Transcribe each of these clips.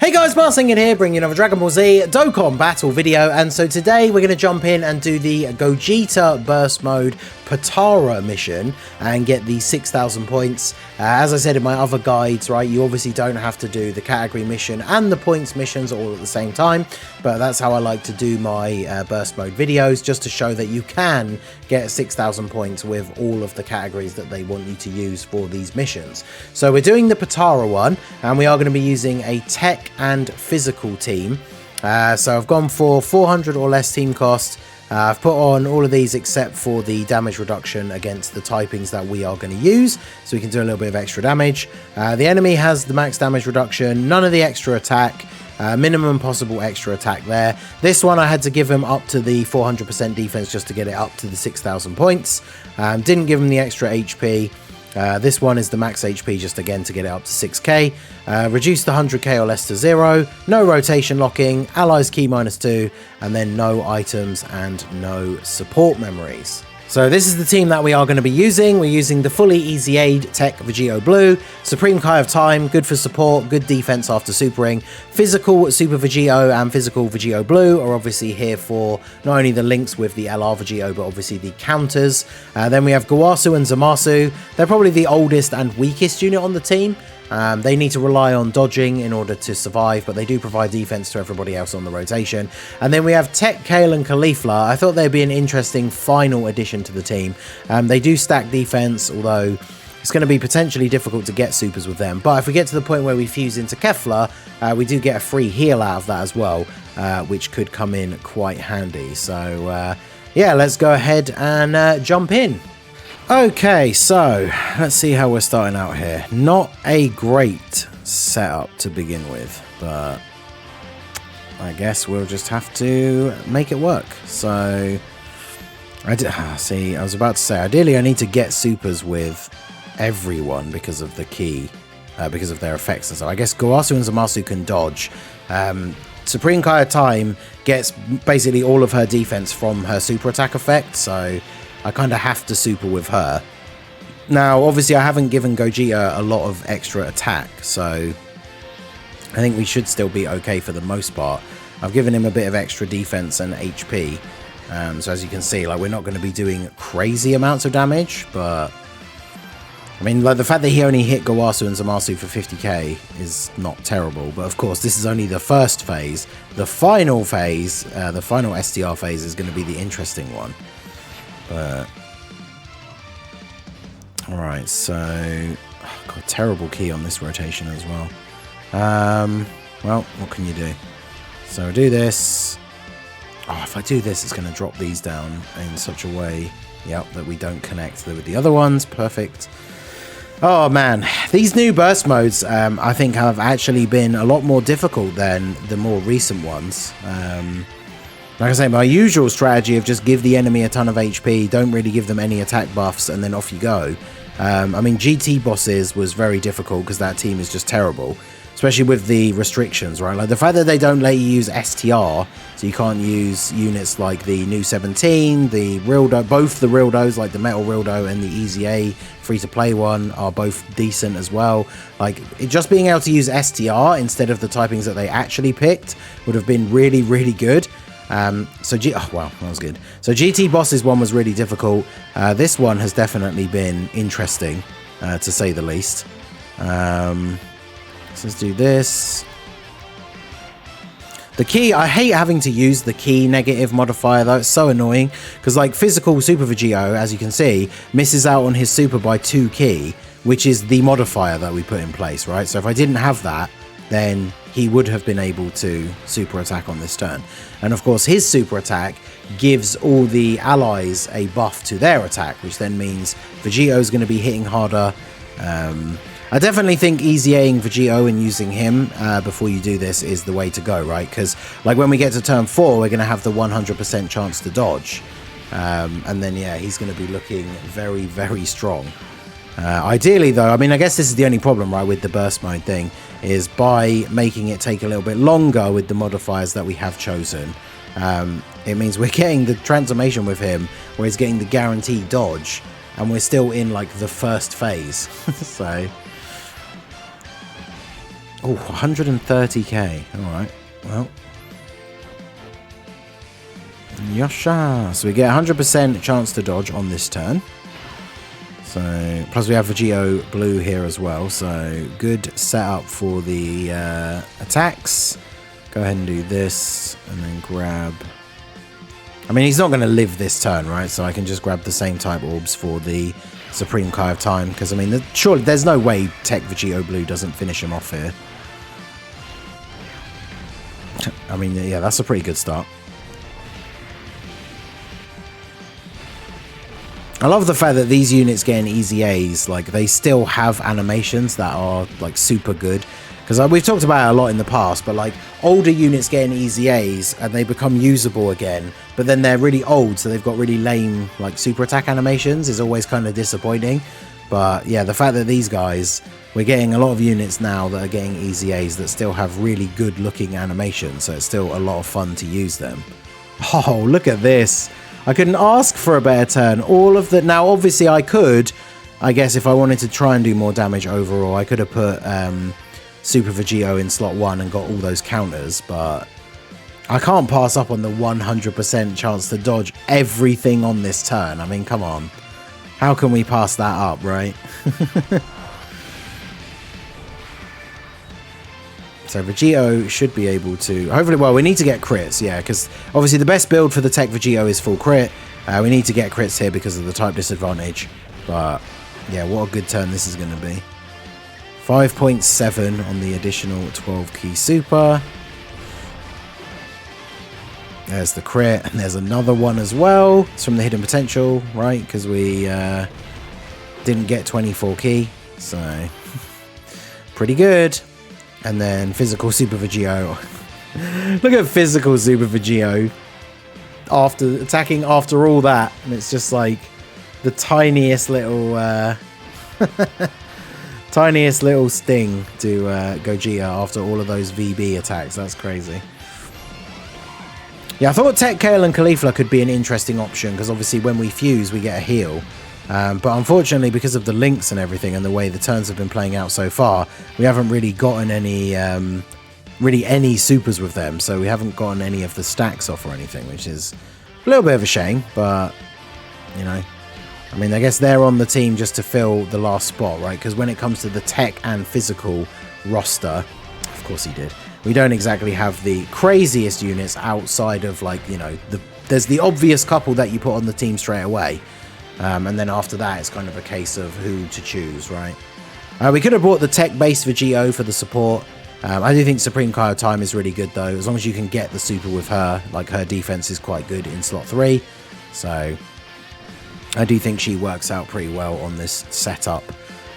Hey guys, Marsingin here, bringing you another Dragon Ball Z Dokkan battle video, and so today we're going to jump in and do the GOGETA burst mode POTARA mission and get the 6,000 points. As I said in my other guides, right, you obviously don't have to do the category mission and the points missions all at the same time, but that's how I like to do my burst mode videos, just to show that you can get 6,000 points with all of the categories that they want you to use for these missions. So we're doing the POTARA one, and we are going to be using a tech and physical team. So I've gone for 400 or less team cost. I've put on all of these except for the damage reduction against the typings that we are going to use, so we can do a little bit of extra damage. The enemy has the max damage reduction, none of the extra attack, minimum possible extra attack there. This one I had to give him up to the 400% defense just to get it up to the 6,000 points. Didn't give him the extra HP. This one is the max HP, just again to get it up to 6k. Reduce the 100k or less to 0. No rotation locking. Allies key -2. And then no items and no support memories. So this is the team that we are going to be using. We're using the fully Easy Aid Tech Vegito Blue, Supreme Kai of Time, good for support, good defense after supering. Physical Super Vegito and Physical Vegito Blue are obviously here for not only the links with the LR Vegito, but obviously the counters. Then we have Gowasu and Zamasu. They're probably the oldest and weakest unit on the team. They need to rely on dodging in order to survive, but they do provide defense to everybody else on the rotation. And then we have Tech, Kale and Caulifla. I thought they'd be an interesting final addition to the team. They do stack defense, although it's going to be potentially difficult to get supers with them. But if we get to the point where we fuse into Kefla, we do get a free heal out of that as well, which could come in quite handy. So yeah, let's go ahead and jump in. Okay, so let's see how we're starting out here. Not a great setup to begin with, but I guess we'll just have to make it work. So see, I was about to say, ideally I need to get supers with everyone because of the key, because of their effects and so. I guess Gowasu and Zamasu can dodge. Supreme Kai of Time gets basically all of her defense from her super attack effect, so I kind of have to super with her. Now, obviously, I haven't given Gogeta a lot of extra attack, so I think we should still be okay for the most part. I've given him a bit of extra defense and HP, so as you can see, like, we're not going to be doing crazy amounts of damage, but I mean, like, the fact that he only hit Gowasu and Zamasu for 50k is not terrible, but of course, this is only the first phase. The final phase, the final STR phase, is going to be the interesting one. But alright, so got a terrible key on this rotation as well. Well, what can you do? So do this. Oh, if I do this, it's going to drop these down in such a way, yep, that we don't connect with the other ones. Perfect. Oh man, these new burst modes I think have actually been a lot more difficult than the more recent ones. Like I say, my usual strategy of just give the enemy a ton of HP, don't really give them any attack buffs, and then off you go. I mean, GT bosses was very difficult because that team is just terrible, especially with the restrictions, right? Like the fact that they don't let you use STR, so you can't use units like the new 17, the Rildo, both the Rildos, like the Metal Rildo and the Easy A free-to-play one, are both decent as well. Like, just being able to use STR instead of the typings that they actually picked would have been really, really good. Oh wow, that was good. So GT bosses one was really difficult. This one has definitely been interesting, to say the least. So let's do this. The key, I hate having to use the key negative modifier though, it's so annoying, because like physical Super Vegito, as you can see, misses out on his super by 2 key, which is the modifier that we put in place, right? So if I didn't have that, then he would have been able to super attack on this turn. And of course, his super attack gives all the allies a buff to their attack, which then means Vegito is going to be hitting harder. I definitely think easy-aing Vegito and using him before you do this is the way to go, right? Because like when we get to turn 4, we're going to have the 100% chance to dodge. And then, yeah, he's going to be looking very, very strong. Ideally, though, I mean, I guess this is the only problem, right, with the burst mode thing, is by making it take a little bit longer with the modifiers that we have chosen. It means we're getting the transformation with him, where he's getting the guaranteed dodge, and we're still in, like, the first phase. So Oh, 130k. Alright, well. Yasha. So we get 100% chance to dodge on this turn. So, plus we have Vegito blue here as well. So, good setup for the attacks. Go ahead and do this. And then grab... I mean, he's not going to live this turn, right? So I can just grab the same type orbs for the Supreme Kai of Time. Because, I mean, surely there's no way Tech Vegito blue doesn't finish him off here. I mean, yeah, that's a pretty good start. I love the fact that these units getting easy A's, like, they still have animations that are, like, super good. Because we've talked about it a lot in the past, but, like, older units getting easy A's and they become usable again, but then they're really old, so they've got really lame, like, super attack animations is always kind of disappointing. But, yeah, the fact that these guys, we're getting a lot of units now that are getting easy A's that still have really good-looking animations, so it's still a lot of fun to use them. Oh, look at this. I couldn't ask for a better turn. All of the... Now, obviously, I could... I guess if I wanted to try and do more damage overall, I could have put Super Vegito in slot 1 and got all those counters, but I can't pass up on the 100% chance to dodge everything on this turn. I mean, come on. How can we pass that up, right? So Vegito should be able to... Hopefully, well, we need to get crits, yeah, because obviously the best build for the Tech Vegito is full crit. We need to get crits here because of the type disadvantage. But, yeah, what a good turn this is going to be. 5.7 on the additional 12 key super. There's the crit, and there's another one as well. It's from the hidden potential, right? Because we didn't get 24 key, so pretty good. And then physical Super Vegito. Look at physical Super Vegito after attacking after all that, and it's just like the tiniest little tiniest little sting to Gogeta after all of those VB attacks. That's crazy. Yeah, I thought Tech Kale and Caulifla could be an interesting option because obviously when we fuse we get a heal. But unfortunately, because of the links and everything and the way the turns have been playing out so far, we haven't really gotten any any supers with them. So we haven't gotten any of the stacks off or anything, which is a little bit of a shame. But, you know, I mean, I guess they're on the team just to fill the last spot, right? Because when it comes to the tech and physical roster, of course he did. We don't exactly have the craziest units outside of, like, you know, there's the obvious couple that you put on the team straight away. And then after that, it's kind of a case of who to choose, right? We could have bought the tech-based Vegito for the support. I do think Supreme Kai of Time is really good, though. As long as you can get the super with her, like, her defense is quite good in slot 3. So I do think she works out pretty well on this setup.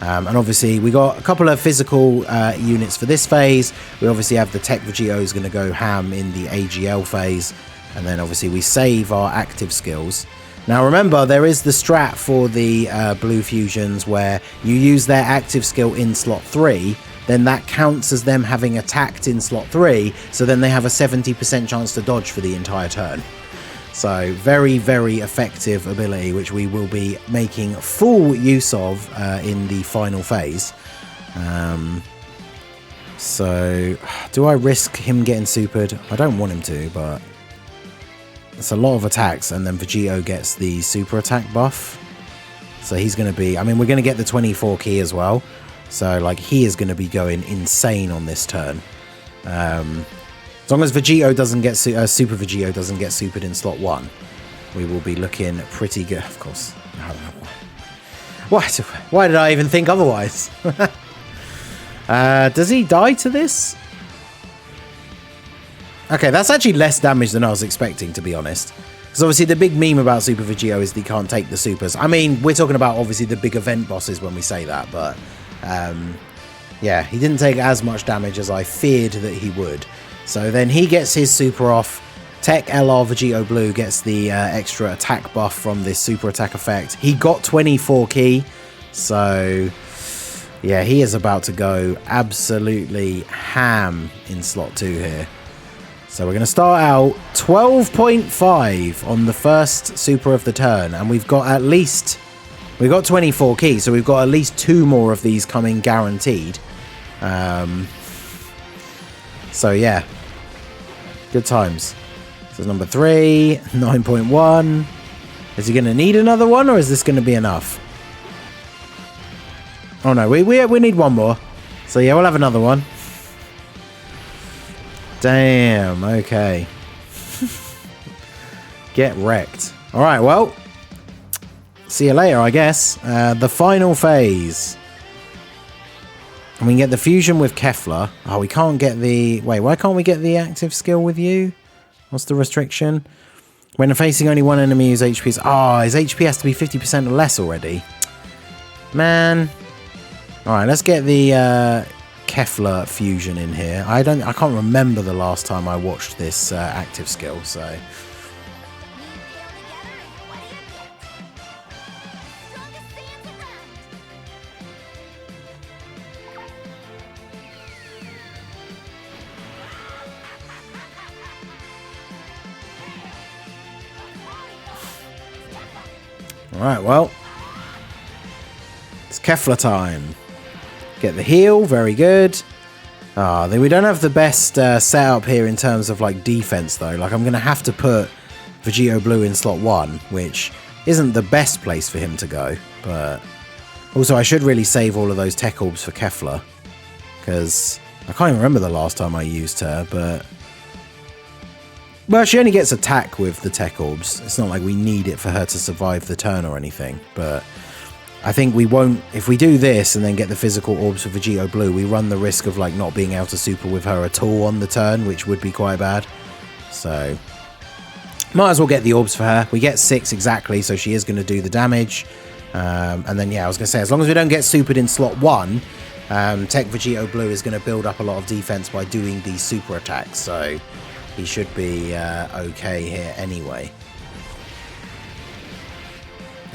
And obviously, we got a couple of physical units for this phase. We obviously have the tech Vegito is going to go ham in the AGL phase. And then obviously we save our active skills. Now remember, there is the strat for the blue fusions where you use their active skill in slot 3, then that counts as them having attacked in slot 3, so then they have a 70% chance to dodge for the entire turn. So very, very effective ability, which we will be making full use of in the final phase. So do I risk him getting supered? I don't want him to, but... it's a lot of attacks, and then Vegito gets the super attack buff. So he's going to be... I mean, we're going to get the 24 key as well. So, like, he is going to be going insane on this turn. As long as Vegito doesn't get... Super Vegito doesn't get supered in slot 1, we will be looking pretty good. Of course. I don't know why. Why did I even think otherwise? Does he die to this? Okay, that's actually less damage than I was expecting, to be honest. Because obviously the big meme about Super Vegito is that he can't take the supers. I mean, we're talking about obviously the big event bosses when we say that, but yeah, he didn't take as much damage as I feared that he would. So then he gets his super off. Tech LR Vegito Blue gets the extra attack buff from this super attack effect. He got 24 key, so yeah, he is about to go absolutely ham in slot 2 here. So we're going to start out 12.5 on the first super of the turn, and we've got 24 keys, so we've got at least 2 more of these coming guaranteed. So yeah, good times. So number 3, 9.1. Is he going to need another one, or is this going to be enough? Oh no, we need one more. So yeah, we'll have another one. Damn, okay. Get wrecked. Alright, well. See you later, I guess. The final phase. And we can get the fusion with Kefla. Oh, we can't get the... Wait, why can't we get the active skill with you? What's the restriction? When facing only one enemy, his HP is... Oh, his HP has to be 50% or less already. Man. Alright, let's get the Kefla fusion in here. I can't remember the last time I watched this active skill, so... Alright, well, it's Kefla time. Get the heal, very good. We don't have the best setup here in terms of like defense though. Like I'm going to have to put Vegito Blue in slot 1, which isn't the best place for him to go. But also I should really save all of those tech orbs for Kefla, because I can't even remember the last time I used her, but... Well, she only gets attack with the tech orbs. It's not like we need it for her to survive the turn or anything. But I think we won't... If we do this and then get the physical orbs for Vegito Blue, we run the risk of like not being able to super with her at all on the turn, which would be quite bad. So might as well get the orbs for her. We get 6 exactly, so she is going to do the damage. And then, yeah, I was going to say, as long as we don't get supered in slot 1, Tech Vegito Blue is going to build up a lot of defense by doing these super attacks. So... he should be okay here anyway.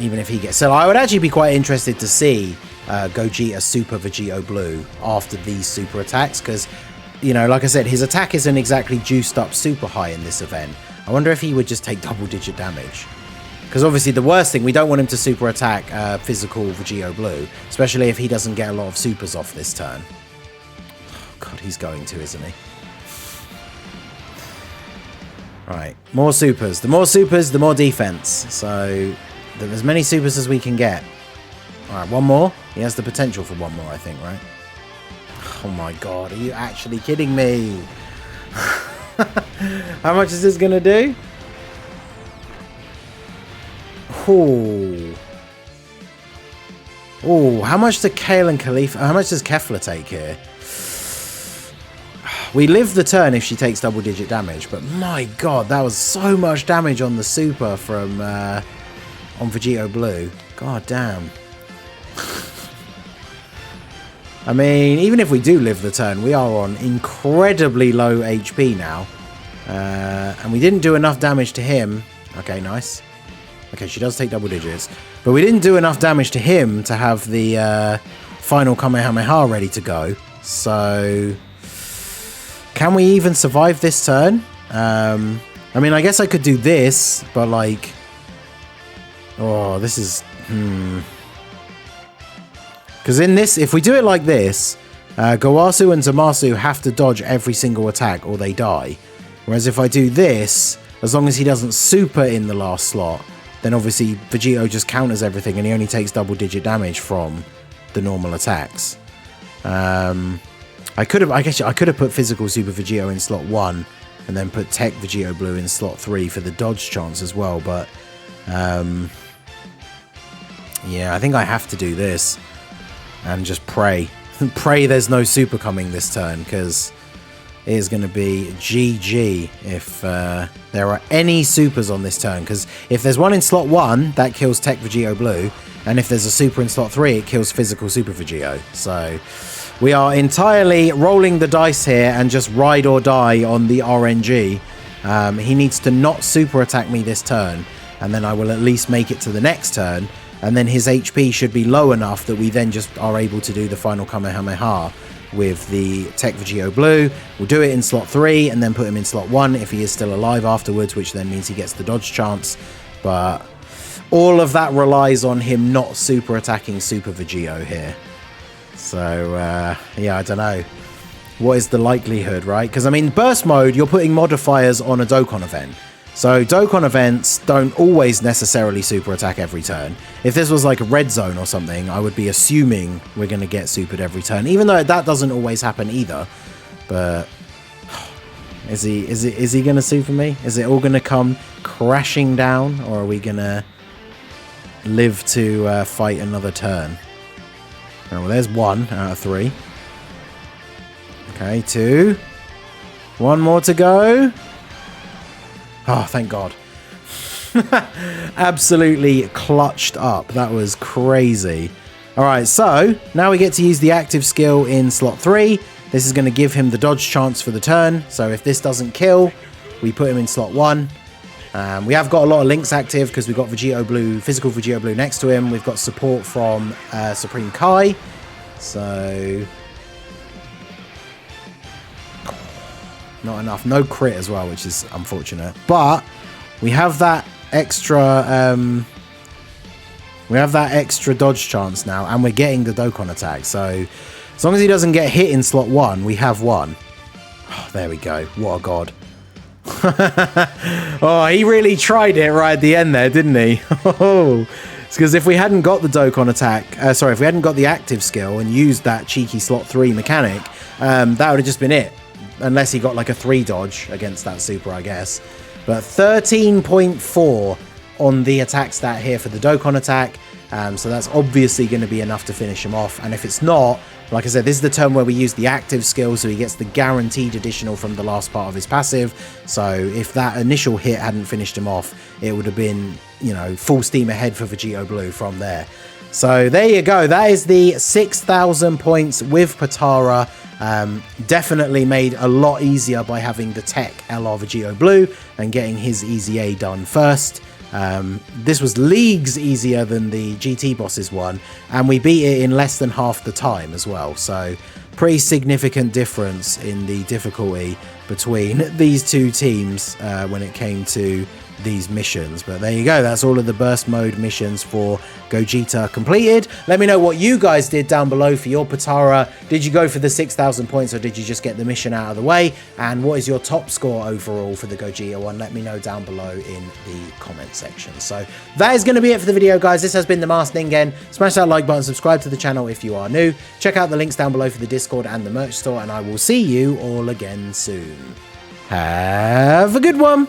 Even if he gets... So I would actually be quite interested to see Gogeta Super Vegito Blue after these super attacks. Because, you know, like I said, his attack isn't exactly juiced up super high in this event. I wonder if he would just take double-digit damage. Because obviously the worst thing, we don't want him to super attack physical Vegito Blue. Especially if he doesn't get a lot of supers off this turn. Oh, God, he's going to, isn't he? Right, more supers. The more supers, the more defense. So, as many supers as we can get. Alright, one more. He has the potential for one more, I think, right? Oh my god, are you actually kidding me? How much is this going to do? Oh, how much do Kale and Khalifa... How much does Kefla take here? We live the turn if she takes double-digit damage, but my god, that was so much damage on the super from on Vegito Blue. God damn. I mean, even if we do live the turn, we are on incredibly low HP now. And we didn't do enough damage to him. Okay, nice. Okay, she does take double digits. But we didn't do enough damage to him to have the final Kamehameha ready to go. So... can we even survive this turn? I mean, I guess I could do this, but like... oh, this is... Because in this, if we do it like this, Gowasu and Zamasu have to dodge every single attack or they die. Whereas if I do this, as long as he doesn't super in the last slot, then obviously Vegito just counters everything and he only takes double-digit damage from the normal attacks. I guess I could have put physical Super Vegito in slot 1 and then put Tech Vegito Blue in slot 3 for the dodge chance as well, but yeah, I think I have to do this and just pray. Pray there's no super coming this turn, because it is going to be GG if there are any supers on this turn, because if there's one in slot 1, that kills Tech Vegito Blue, and if there's a super in slot 3, it kills physical Super Vegito. So... we are entirely rolling the dice here and just ride or die on the RNG. He needs to not super attack me this turn, and then I will at least make it to the next turn, and then his HP should be low enough that we then just are able to do the final Kamehameha with the Tech Vegito Blue. We'll do it in slot 3 and then put him in slot 1 if he is still alive afterwards, which then means he gets the dodge chance. But all of that relies on him not super attacking Super Vegito here. So, yeah, I don't know. what is the likelihood, right? Because, I mean, burst mode, you're putting modifiers on a Dokkan event. So Dokkan events don't always necessarily super attack every turn. If this was like a red zone or something, I would be assuming we're going to get supered every turn, even though that doesn't always happen either. But is he going to super me? Is it all going to come crashing down, or are we going to live to fight another turn? Oh, well, there's 1 out of 3. Okay, 2. 1 more to go. Oh, thank God. Absolutely clutched up. That was crazy. All right, so now we get to use the active skill in slot 3. This is going to give him the dodge chance for the turn. So if this doesn't kill, we put him in slot 1. We have got a lot of links active because we've got Vegito Blue, physical Vegito Blue next to him. We've got support from Supreme Kai. So not enough. No crit as well, which is unfortunate. But we have that extra dodge chance now, and we're getting the Dokkan attack. So as long as he doesn't get hit in slot 1, we have 1. Oh, there we go. What a god. Oh, he really tried it right at the end there, didn't he? Oh, it's because if we hadn't got the Dokkan attack, if we hadn't got the active skill and used that cheeky slot 3 mechanic, that would have just been it. Unless he got like a 3 dodge against that super, I guess. But 13.4 on the attack stat here for the Dokkan attack. So that's obviously going to be enough to finish him off. And if it's not, like I said, this is the turn where we use the active skill, so he gets the guaranteed additional from the last part of his passive. So if that initial hit hadn't finished him off, it would have been, you know, full steam ahead for Vegito Blue from there. So there you go. That is the 6,000 points with Potara. Definitely made a lot easier by having the tech LR Vegito Blue and getting his easy A done first. This was leagues easier than the GT bosses one, and we beat it in less than half the time as well. So pretty significant difference in the difficulty between these two teams when it came to these missions. But there you go, that's all of the burst mode missions for Gogeta completed. Let me know what you guys did down below for your Potara. Did you go for the 6,000 points, or did you just get the mission out of the way? And what is your top score overall for the Gogeta one? Let me know down below in the comment section. So that is going to be it for the video, guys. This has been the Masked Ningen. Smash that like button, subscribe to the channel if you are new. Check out the links down below for the Discord and the merch store, and I will see you all again soon. Have a good one.